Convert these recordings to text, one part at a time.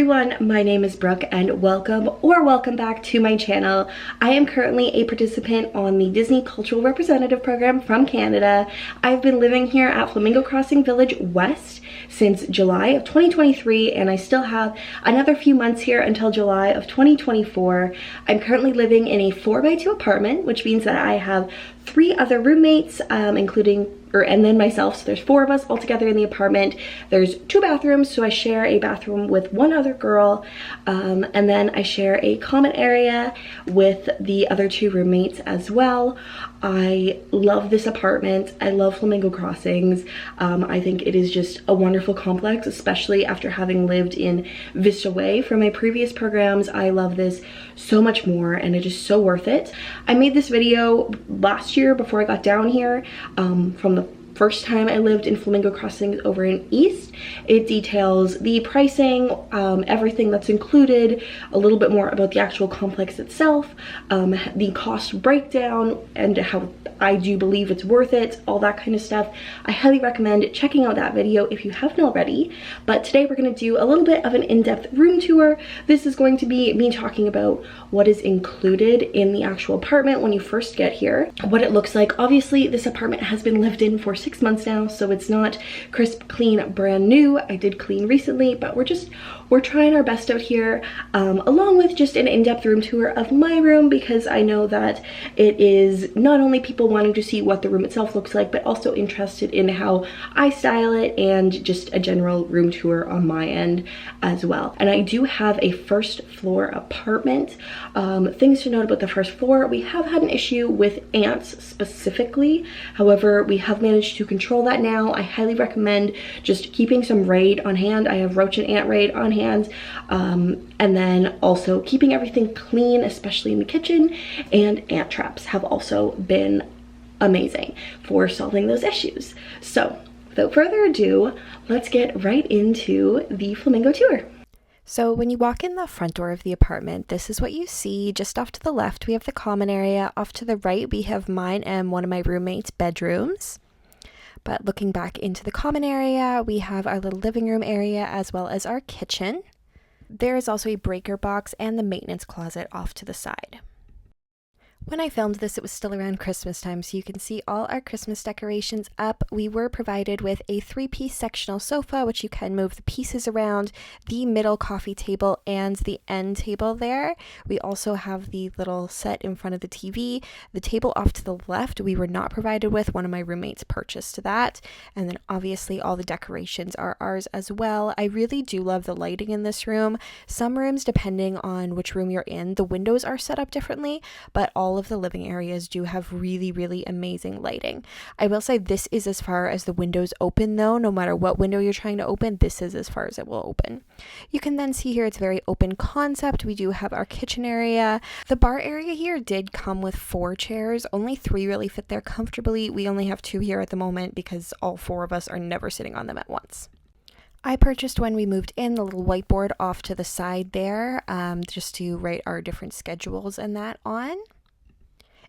everyone, my name is Brooke and welcome back to my channel. I am currently a participant on the Disney Cultural Representative Program from Canada. I've been living here at Flamingo Crossings Village West since July of 2023 and I still have another few months here until July of 2024. I'm currently living in a 4x2 apartment, which means that I have 3 other roommates, and then myself, so there's 4 of us all together in the apartment. There's 2 bathrooms, so I share a bathroom with 1 other girl, and then I share a common area with the other 2 roommates as well. I love this apartment. I love Flamingo Crossings. I think it is just a wonderful complex, especially after having lived in Vista Way for my previous programs. I love this so much more and it is so worth it. I made this video last year before I got down here from the first time I lived in Flamingo Crossings over in East. It details the pricing, everything that's included, a little bit more about the actual complex itself, the cost breakdown, and how I do believe it's worth it, all that kind of stuff. I highly recommend checking out that video if you haven't already. But today we're going to do a little bit of an in-depth room tour. This is going to be me talking about what is included in the actual apartment when you first get here, what it looks like. Obviously, this apartment has been lived in for 6 months now, so it's not crisp, clean, brand new. I did clean recently, but we're trying our best out here, along with just an in-depth room tour of my room, because I know that it is not only people wanting to see what the room itself looks like, but also interested in how I style it and just a general room tour on my end as well. And I do have a first floor apartment. Things to note about the first floor: we have had an issue with ants specifically. However, we have managed to control that now. I highly recommend just keeping some Raid on hand. I have roach and ant Raid on hand, and then also keeping everything clean, especially in the kitchen, and ant traps have also been amazing for solving those issues. So without further ado, let's get right into the Flamingo tour. So when you walk in the front door of the apartment, this is what you see. Just off to the left, we have the common area. Off to the right, we have mine and one of my roommates' bedrooms. But looking back into the common area, we have our little living room area as well as our kitchen. There is also a breaker box and the maintenance closet off to the side. When I filmed this, it was still around Christmas time, so you can see all our Christmas decorations up. We were provided with a 3-piece sectional sofa, which you can move the pieces around, the middle coffee table, and the end table there. We also have the little set in front of the TV. The table off to the left, we were not provided with. One of my roommates purchased that. And then obviously all the decorations are ours as well. I really do love the lighting in this room. Some rooms, depending on which room you're in, the windows are set up differently, but all of the living areas do have really amazing lighting. I will say this is as far as the windows open though. No matter what window you're trying to open, this is as far as it will open. You can then see here it's very open concept. We do have our kitchen area. The bar area here did come with 4 chairs. Only 3 really fit there comfortably. We only have 2 here at the moment because all 4 of us are never sitting on them at once. I purchased, when we moved in, the little whiteboard off to the side there, just to write our different schedules and that on.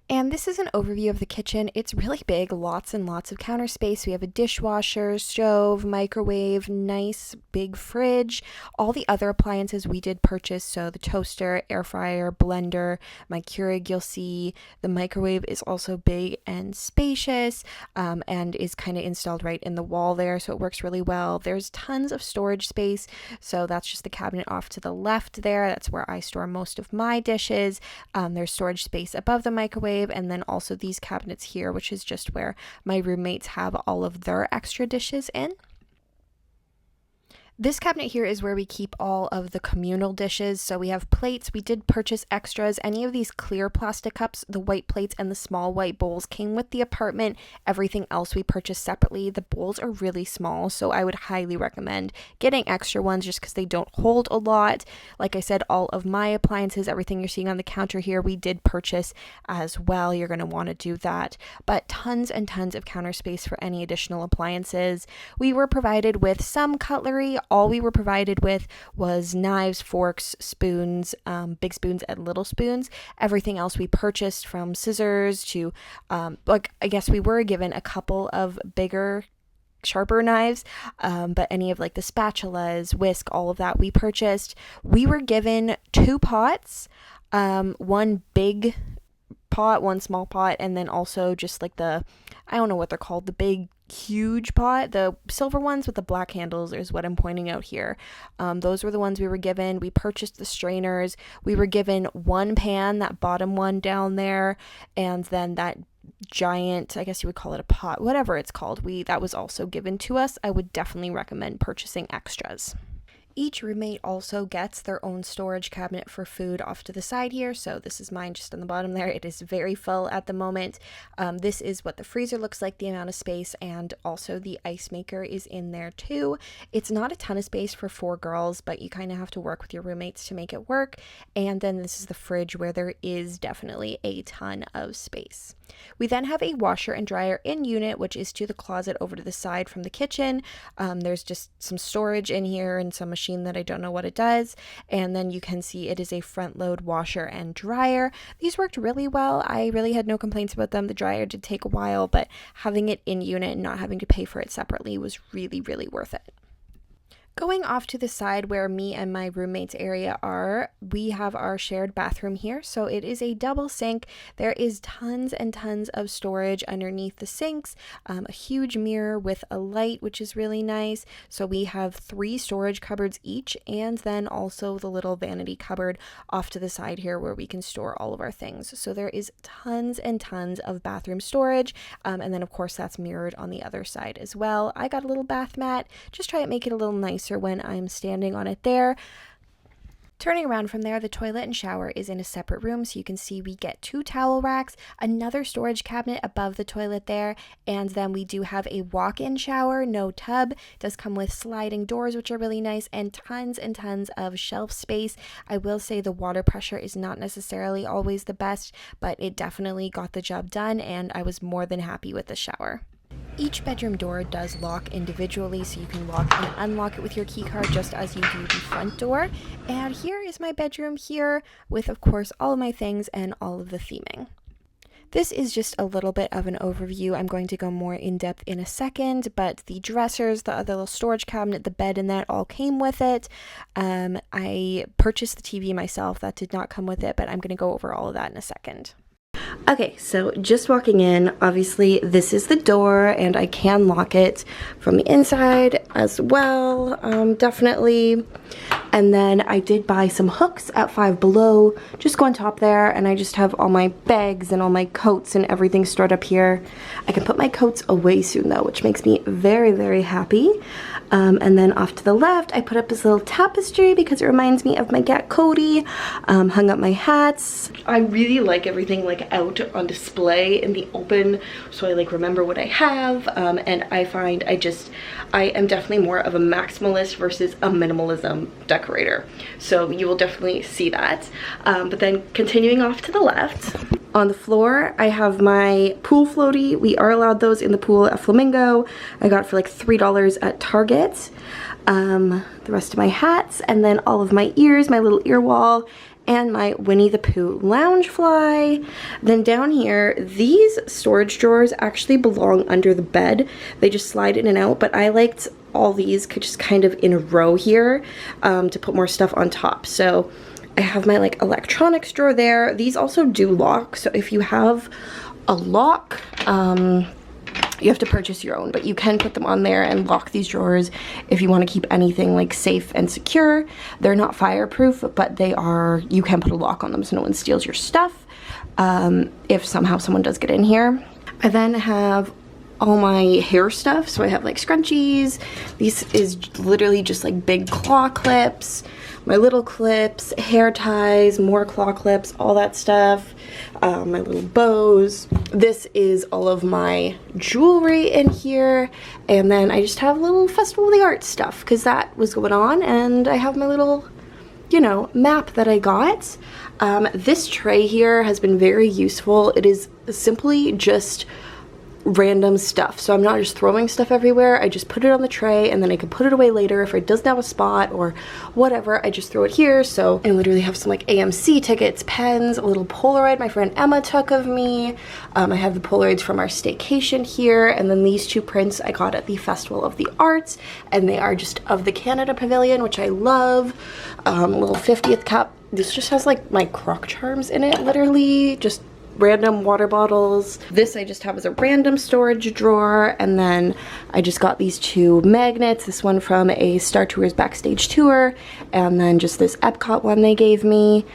And this is an overview of the kitchen. It's really big, lots and lots of counter space. We have a dishwasher, stove, microwave, nice big fridge. All the other appliances we did purchase, so the toaster, air fryer, blender, my Keurig, you'll see. The microwave is also big and spacious, and is kind of installed right in the wall there, so it works really well. There's tons of storage space, so that's just the cabinet off to the left there. That's where I store most of my dishes. There's storage space above the microwave, and then also these cabinets here, which is just where my roommates have all of their extra dishes in. This cabinet here is where we keep all of the communal dishes. So we have plates. We did purchase extras. Any of these clear plastic cups, the white plates and the small white bowls came with the apartment. Everything else we purchased separately. The bowls are really small, so I would highly recommend getting extra ones just because they don't hold a lot. Like I said, all of my appliances, everything you're seeing on the counter here, we did purchase as well. You're going to want to do that. But tons and tons of counter space for any additional appliances. We were provided with some cutlery. All we were provided with was knives, forks, spoons, big spoons and little spoons. Everything else we purchased, from scissors to, I guess we were given a couple of bigger sharper knives, but any of like the spatulas, whisk, all of that we purchased. We were given 2 pots, one big pot, one small pot, and then also just like I don't know what they're called, the big huge pot, the silver ones with the black handles is what I'm pointing out here. Those were the ones we were given. We purchased the strainers. We were given 1 pan, that bottom one down there, and then that giant, I guess you would call it a pot, whatever it's called, that was also given to us. I would definitely recommend purchasing extras. Each roommate also gets their own storage cabinet for food off to the side here. So this is mine just on the bottom there. It is very full at the moment. This is what the freezer looks like, the amount of space, and also the ice maker is in there too. It's not a ton of space for 4 girls, but you kind of have to work with your roommates to make it work. And then this is the fridge where there is definitely a ton of space. We then have a washer and dryer in unit, which is to the closet over to the side from the kitchen. There's just some storage in here and some machine that I don't know what it does. And then you can see it is a front load washer and dryer. These worked really well. I really had no complaints about them. The dryer did take a while, but having it in unit and not having to pay for it separately was really, really worth it. Going off to the side where me and my roommate's area are, we have our shared bathroom here. So it is a double sink. There is tons and tons of storage underneath the sinks, a huge mirror with a light, which is really nice. So we have 3 storage cupboards each, and then also the little vanity cupboard off to the side here where we can store all of our things. So there is tons and tons of bathroom storage. And then of course that's mirrored on the other side as well. I got a little bath mat, just try to make it a little nicer when I'm standing on it there. Turning around from there, the toilet and shower is in a separate room, so you can see we get 2 towel racks, another storage cabinet above the toilet there, and then we do have a walk-in shower, no tub. It does come with sliding doors, which are really nice, and tons of shelf space. I will say the water pressure is not necessarily always the best, but it definitely got the job done, and I was more than happy with the shower. Each bedroom door does lock individually, so you can lock and unlock it with your key card just as you do the front door. And here is my bedroom here with, of course, all of my things and all of the theming. This is just a little bit of an overview. I'm going to go more in depth in a second, but the dressers, the other little storage cabinet, the bed, and that all came with it. I purchased the TV myself. That did not come with it, but I'm going to go over all of that in a second. Okay, so just walking in, obviously this is the door, and I can lock it from the inside as well, definitely. And then I did buy some hooks at Five Below, just go on top there, and I just have all my bags and all my coats and everything stored up here. I can put my coats away soon though, which makes me very, very happy. And then off to the left, I put up this little tapestry because it reminds me of my cat Cody. Hung up my hats. I really like everything like out on display in the open, so I like remember what I have. And I find I am definitely more of a maximalist versus a minimalism decorator. So you will definitely see that. But then continuing off to the left, on the floor, I have my pool floaty. We are allowed those in the pool at Flamingo. I got it for like $3 at Target. The rest of my hats, and then all of my ears, my little ear wall, and my Winnie the Pooh lounge fly. Then down here, these storage drawers actually belong under the bed. They just slide in and out, but I liked all these just kind of in a row here to put more stuff on top. So I have my like electronics drawer there. These also do lock, so if you have a lock, you have to purchase your own, but you can put them on there and lock these drawers if you want to keep anything like safe and secure. They're not fireproof, but they are, you can put a lock on them so no one steals your stuff if somehow someone does get in here. I then have all my hair stuff, so I have like scrunchies. This is literally just like big claw clips, my little clips, hair ties, more claw clips, all that stuff, my little bows. This is all of my jewelry in here, and then I just have a little Festival of the Arts stuff because that was going on, and I have my little, you know, map that I got. This tray here has been very useful. It is simply just random stuff. So I'm not just throwing stuff everywhere. I just put it on the tray and then I can put it away later if it doesn't have a spot or whatever. I just throw it here. So I literally have some like AMC tickets, pens, a little Polaroid my friend Emma took of me. I have the Polaroids from our staycation here, and then these two prints I got at the Festival of the Arts, and they are just of the Canada Pavilion, which I love. Little 50th cup. This just has like my Croc charms in it, literally just random water bottles. This I just have as a random storage drawer, and then I just got these two magnets, this one from a Star Tours backstage tour, and then just this Epcot one they gave me.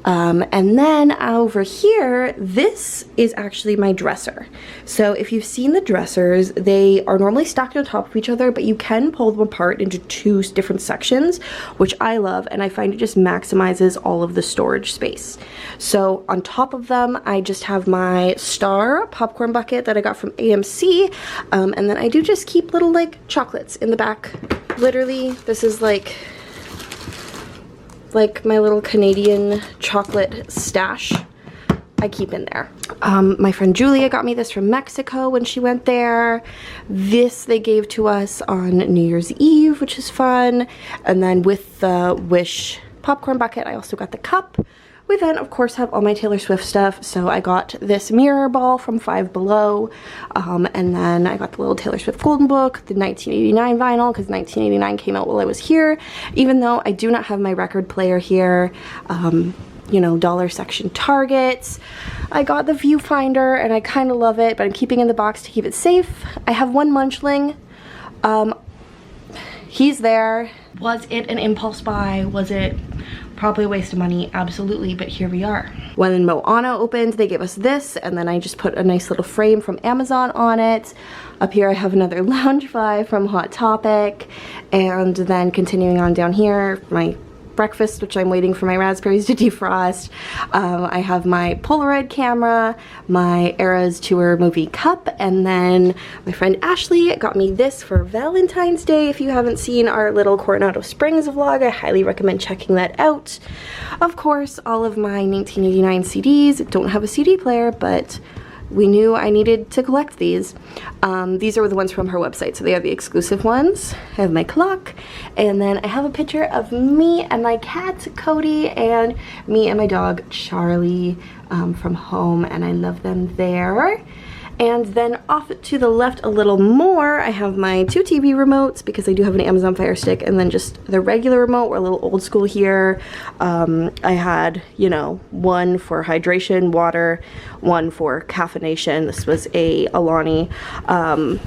And then over here, this is actually my dresser. So if you've seen the dressers, they are normally stacked on top of each other, but you can pull them apart into two different sections, which I love, and I find it just maximizes all of the storage space. So on top of them, I just have my Star popcorn bucket that I got from AMC, and then I do just keep little like chocolates in the back. Literally, this is like my little Canadian chocolate stash I keep in there. My friend Julia got me this from Mexico when she went there. This they gave to us on New Year's Eve, which is fun. And then with the Wish popcorn bucket, I also got the cup. We then, of course, have all my Taylor Swift stuff. So I got this mirror ball from Five Below. And then I got the little Taylor Swift Golden Book, the 1989 vinyl, because 1989 came out while I was here. Even though I do not have my record player here, you know, dollar section Targets. I got the viewfinder, and I kind of love it, but I'm keeping it in the box to keep it safe. I have one Munchling. He's there. Was it an impulse buy? Was it probably a waste of money? Absolutely, but here we are. When Moana opened, they gave us this, and then I just put a nice little frame from Amazon on it. Up here I have another Loungefly from Hot Topic, and then continuing on down here, my breakfast, which I'm waiting for my raspberries to defrost. I have my Polaroid camera, my Eras Tour movie cup, and then my friend Ashley got me this for Valentine's Day. If you haven't seen our little Coronado Springs vlog, I highly recommend checking that out. Of course, all of my 1989 CDs. Don't have a CD player, but we knew I needed to collect these. These are the ones from her website, so they are the exclusive ones. I have my clock, and then I have a picture of me and my cat, Cody, and me and my dog, Charlie, from home, and I love them there. And then off to the left a little more, I have my two TV remotes because I do have an Amazon Fire Stick, and then just the regular remote. We're a little old school here. I had, you know, one for hydration, water, one for caffeination. This was a Alani. And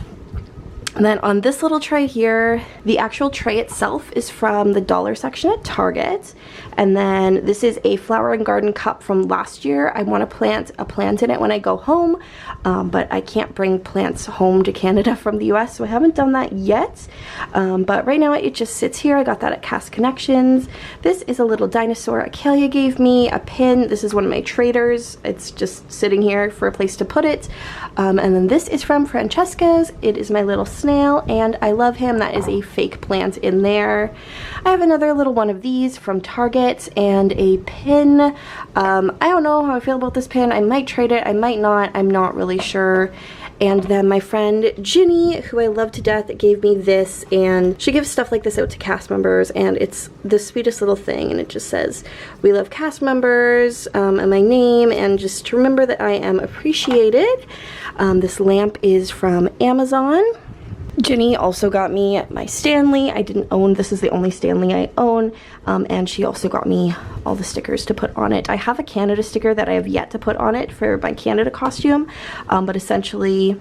then on this little tray here, the actual tray itself is from the dollar section at Target. And then this is a flower and garden cup from last year. I want to plant a plant in it when I go home, but I can't bring plants home to Canada from the US, so I haven't done that yet. But right now it just sits here. I got that at Cast Connections. This is a little dinosaur Acalia gave me, a pin. This is one of my traders. It's just sitting here for a place to put it. And then this is from Francesca's. It is my little snail, and I love him. That is a fake plant in there. I have another little one of these from Target and a pin. I don't know how I feel about this pin. I might trade it, I might not. I'm not really sure. And then my friend Ginny, who I love to death, gave me this, and she gives stuff like this out to cast members, and it's the sweetest little thing, and it just says, "We love cast members," and my name, and just to remember that I am appreciated. This lamp is from Amazon. Ginny also got me my Stanley. I didn't own, this is the only Stanley I own, and she also got me all the stickers to put on it. I have a Canada sticker that I have yet to put on it for my Canada costume, but essentially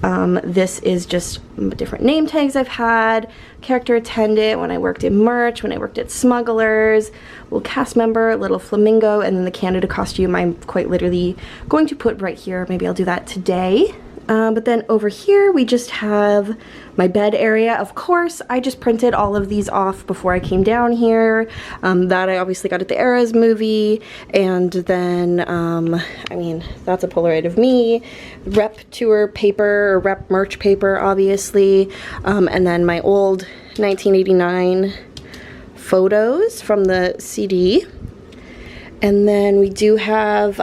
this is just different name tags I've had, character attendant when I worked in merch, when I worked at Smugglers, little cast member, little flamingo, and then the Canada costume I'm quite literally going to put right here. Maybe I'll do that today. But then over here we just have my bed area. Of course, I just printed all of these off before I came down here. That I obviously got at the Eras movie. And then, I mean, that's a Polaroid of me. Rep tour paper, or rep merch paper, obviously. And then my old 1989 photos from the CD. And then we do have,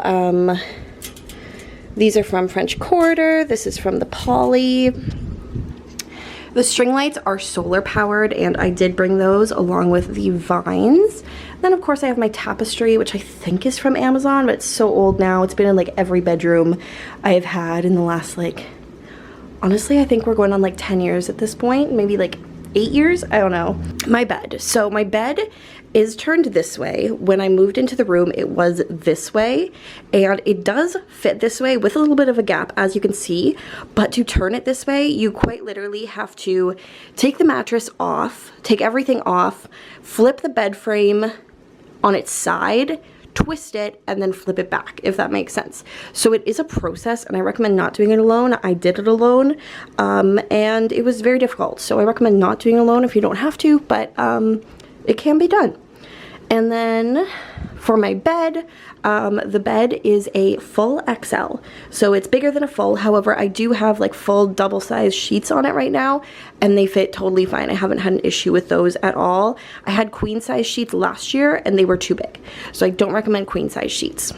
These are from French Quarter. This is from the Poly. The string lights are solar powered, and I did bring those along with the vines. Then of course I have my tapestry, which I think is from Amazon, but it's so old now. It's been in like every bedroom I have had in the last, like, honestly I think we're going on like 10 years at this point, maybe like 8 years, I don't know. My bed. So my bed is turned this way. When I moved into the room, it was this way, and it does fit this way with a little bit of a gap, as you can see. But to turn it this way, you quite literally have to take the mattress off, take everything off, flip the bed frame on its side, twist it, and then flip it back, if that makes sense. So it is a process, and I recommend not doing it alone. I did it alone, and it was very difficult. So I recommend not doing it alone if you don't have to, but it can be done. And then for my bed, the bed is a full XL. So it's bigger than a full. However, I do have like full double-sized sheets on it right now, and they fit totally fine. I haven't had an issue with those at all. I had queen-size sheets last year, and they were too big. So I don't recommend queen-size sheets.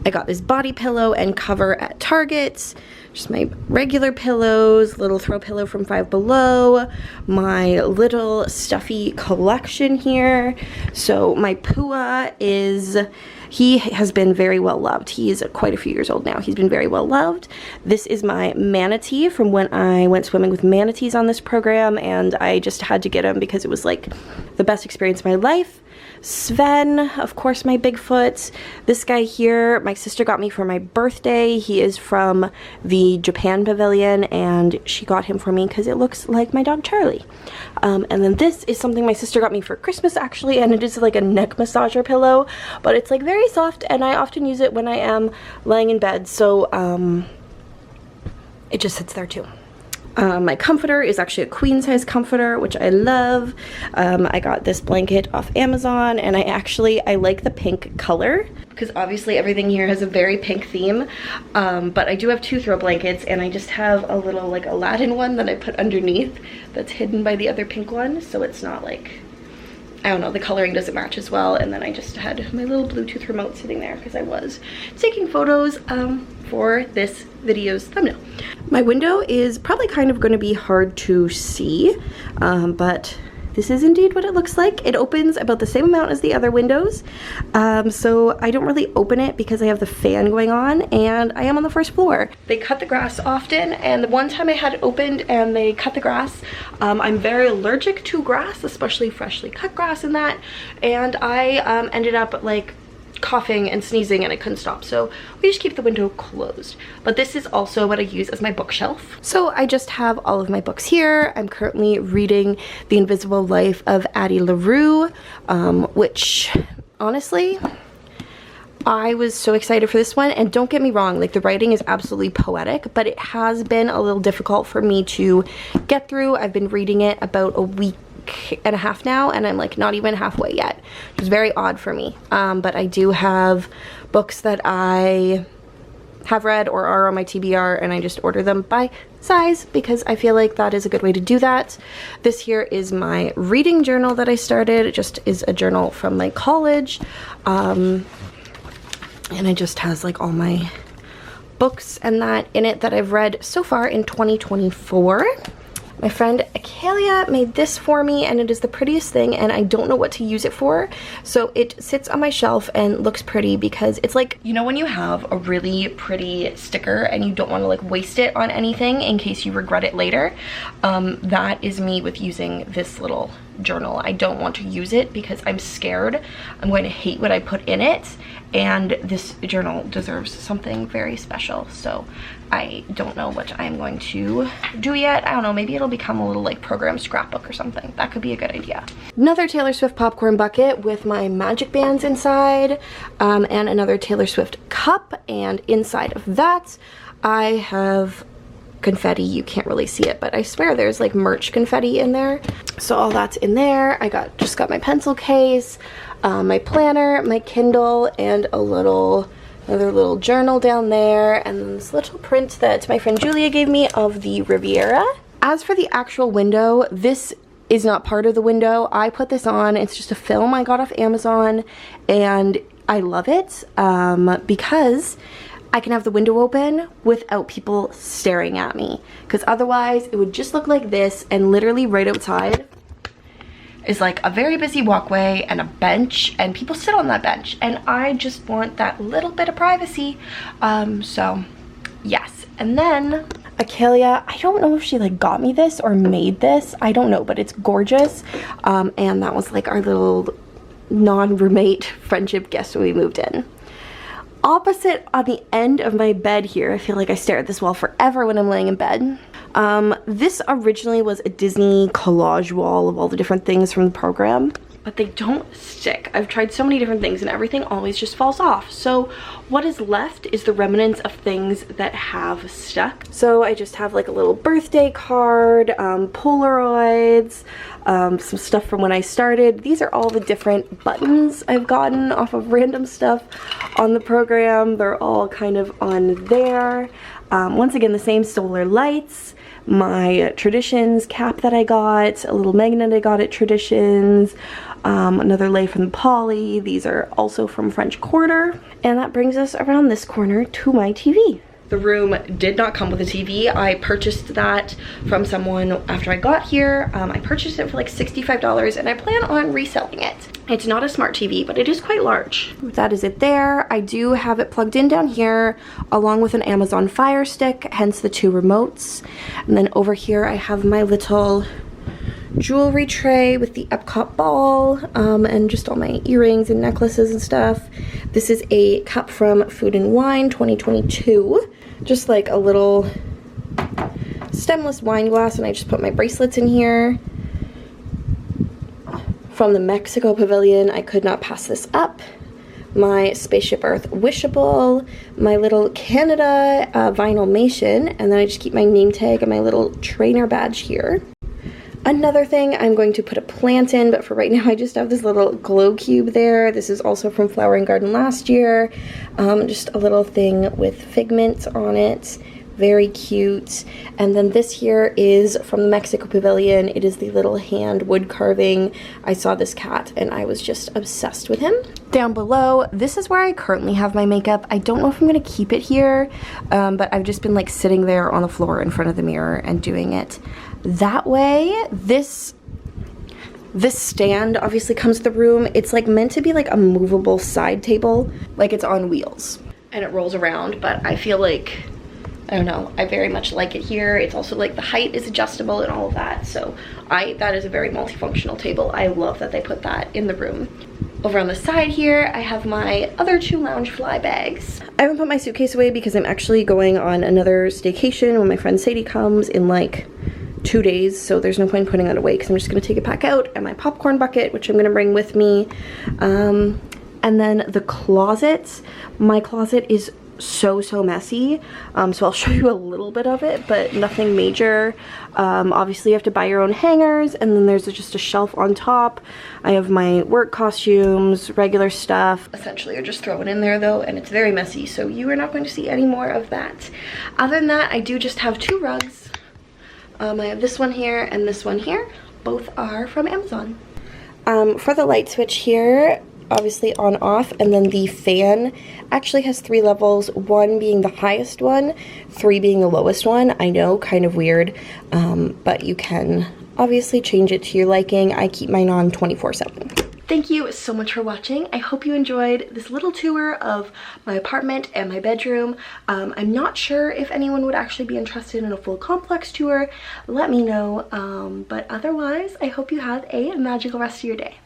I got this body pillow and cover at Target. Just my regular pillows, little throw pillow from Five Below, my little stuffy collection here. So my Pua he has been very well loved. He is quite a few years old now. He's been very well loved. This is my manatee from when I went swimming with manatees on this program, and I just had to get him because it was like the best experience of my life. Sven, of course, my Bigfoot. This guy here, my sister got me for my birthday. He is from the Japan pavilion, and she got him for me because it looks like my dog Charlie. And then this is something my sister got me for Christmas, actually, and it is like a neck massager pillow, but it's like very soft, and I often use it when I am laying in bed, so it just sits there too. My comforter is actually a queen size comforter, which I love. I got this blanket off Amazon, and I like the pink color because obviously everything here has a very pink theme. But I do have 2 throw blankets, and I just have a little like Aladdin one that I put underneath that's hidden by the other pink one, so it's not like, I don't know, the coloring doesn't match as well. And then I just had my little Bluetooth remote sitting there because I was taking photos for this video's thumbnail. My window is probably kind of going to be hard to see, but this is indeed what it looks like. It opens about the same amount as the other windows, so I don't really open it because I have the fan going on, and I am on the first floor. They cut the grass often, and the one time I had it opened and they cut the grass, I'm very allergic to grass, especially freshly cut grass and that, and I ended up like coughing and sneezing, and I couldn't stop, so we just keep the window closed. But this is also what I use as my bookshelf. So I just have all of my books here. I'm currently reading The Invisible Life of Addie LaRue, which honestly, I was so excited for this one. And don't get me wrong, like the writing is absolutely poetic, but it has been a little difficult for me to get through. I've been reading it about a week and a half now, and I'm like not even halfway yet. It's very odd for me, but I do have books that I have read or are on my TBR, and I just order them by size because I feel like that is a good way to do that. This here is my reading journal that I started. It just is a journal from my college, and it just has like all my books and that in it that I've read so far in 2024. My friend Akalia made this for me, and it is the prettiest thing, and I don't know what to use it for. So it sits on my shelf and looks pretty because it's like, you know when you have a really pretty sticker and you don't want to like waste it on anything in case you regret it later? That is me with using this little journal. I don't want to use it because I'm scared I'm going to hate what I put in it, and this journal deserves something very special. So I don't know what I'm going to do yet. I don't know, maybe it'll become a little like program scrapbook or something. That could be a good idea. Another Taylor Swift popcorn bucket with my magic bands inside, and another Taylor Swift cup, and inside of that I have confetti. You can't really see it, but I swear there's like merch confetti in there. So all that's in there. I just got my pencil case, my planner, my Kindle, and another little journal down there, and then this little print that my friend Julia gave me of the Riviera. As for the actual window, this is not part of the window. I put this on. It's just a film I got off Amazon, and I love it because I can have the window open without people staring at me, because otherwise it would just look like this, and literally right outside is like a very busy walkway and a bench, and people sit on that bench, and I just want that little bit of privacy. So yes. And then Acalia, I don't know if she like got me this or made this, I don't know, but it's gorgeous. And that was like our little non-roommate friendship guest when we moved in. Opposite on the end of my bed here, I feel like I stare at this wall forever when I'm laying in bed. This originally was a Disney collage wall of all the different things from the program, but they don't stick. I've tried so many different things and everything always just falls off. So what is left is the remnants of things that have stuck. So I just have like a little birthday card, Polaroids, some stuff from when I started. These are all the different buttons I've gotten off of random stuff on the program. They're all kind of on there. Once again, the same solar lights, my Traditions cap that I got, a little magnet I got at Traditions, another lei from the Poly. These are also from French Quarter. And that brings us around this corner to my TV. The room did not come with a TV. I purchased that from someone after I got here. I purchased it for like $65 and I plan on reselling it. It's not a smart TV, but it is quite large. That is it there. I do have it plugged in down here along with an Amazon Fire Stick, hence the 2 remotes. And then over here I have my little jewelry tray with the Epcot ball and just all my earrings and necklaces and stuff. This is a cup from Food and Wine 2022. Just like a little stemless wine glass, and I just put my bracelets in here. From the Mexico Pavilion, I could not pass this up. My Spaceship Earth wishable, my little Canada vinylmation, and then I just keep my name tag and my little trainer badge here. Another thing, I'm going to put a plant in, but for right now I just have this little glow cube there. This is also from Flower and Garden last year. Just a little thing with figments on it. Very cute. And then this here is from the Mexico Pavilion. It is the little hand wood carving. I saw this cat and I was just obsessed with him. Down below, this is where I currently have my makeup. I don't know if I'm gonna keep it here, but I've just been like sitting there on the floor in front of the mirror and doing it that way. This stand obviously comes to the room. It's like meant to be like a movable side table, like it's on wheels and it rolls around, but I feel like, I don't know, I very much like it here. It's also like the height is adjustable and all of that, so that is a very multifunctional table. I love that they put that in the room. Over on the side here, I have my other 2 Loungefly bags. I haven't put my suitcase away because I'm actually going on another staycation when my friend Sadie comes in like 2 days, so there's no point putting that away because I'm just going to take it back out, and my popcorn bucket, which I'm going to bring with me. And then the closet. My closet is so messy, so I'll show you a little bit of it, but nothing major. Obviously you have to buy your own hangers, and then there's just a shelf on top. I have my work costumes, regular stuff. Essentially you're just throwing in there though, and it's very messy, so you are not going to see any more of that. Other than that, I do just have 2 rugs. I have this one here and this one here. Both are from Amazon. For the light switch here, obviously on off, and then the fan actually has 3 levels, 1 being the highest one, 3 being the lowest one. I know, kind of weird, but you can obviously change it to your liking. I keep mine on 24/7. Thank you so much for watching. I hope you enjoyed this little tour of my apartment and my bedroom. I'm not sure if anyone would actually be interested in a full complex tour. Let me know, but otherwise I hope you have a magical rest of your day.